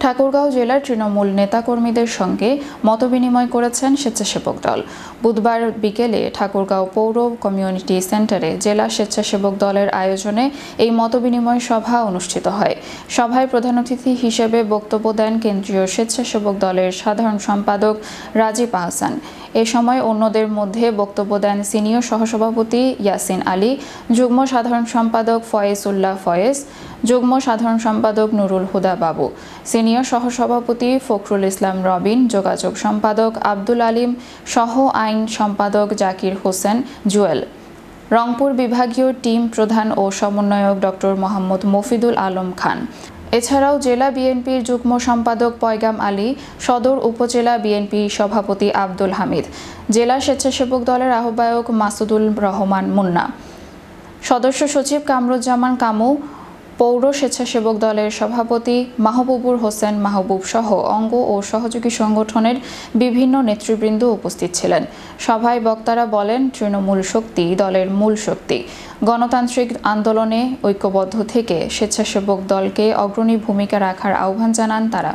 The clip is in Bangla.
ঠাকুরগাঁও জেলার তৃণমূল নেতাকর্মীদের সঙ্গে মতবিনিময় করেছেন স্বেচ্ছাসেবক দল। বুধবার বিকেলে ঠাকুরগাঁও পৌর কমিউনিটি সেন্টারে জেলা স্বেচ্ছাসেবক দলের আয়োজনে এই মতবিনিময় সভা অনুষ্ঠিত হয়। সভায় প্রধান অতিথি হিসেবে বক্তব্য দেন কেন্দ্রীয় স্বেচ্ছাসেবক দলের সাধারণ সম্পাদক রাজীব আহসান। এ সময় অন্যদের মধ্যে বক্তব্য দেন সিনিয়র সহসভাপতি ইয়াসিন আলী, যুগ্ম সাধারণ সম্পাদক ফয়েজ উল্লাহ ফয়েজ, যুগ্ম সাধারণ সম্পাদক নুরুল হুদা বাবু, সিনিয়র সহসভাপতি ফখরুল ইসলাম রবিন, যোগাযোগ সম্পাদক আব্দুল আলিম সহ আইন সম্পাদক জাকির হোসেন জুয়েল, রংপুর বিভাগীয় টিম প্রধান ও সমন্বয়ক ডক্টর মোহাম্মদ মফিদুল আলম খান। এছাড়াও জেলা বিএনপির যুগ্ম সম্পাদক পয়গাম আলী, সদর উপজেলা বিএনপি সভাপতি আব্দুল হামিদ, জেলা স্বেচ্ছাসেবক দলের আহ্বায়ক মাসুদুল রহমান মুন্না, সদস্য সচিব কামরুজ্জামান কামু, পৌর স্বেচ্ছাসেবক দলের সভাপতি মাহবুবুর হোসেন মাহবুব সহ অঙ্গ ও সহযোগী সংগঠনের বিভিন্ন নেতৃবৃন্দ উপস্থিত ছিলেন। সভায় বক্তারা বলেন, তৃণমূল শক্তি দলের মূল শক্তি। গণতান্ত্রিক আন্দোলনে ঐক্যবদ্ধ থেকে স্বেচ্ছাসেবক দলকে অগ্রণী ভূমিকা রাখার আহ্বান জানান তারা।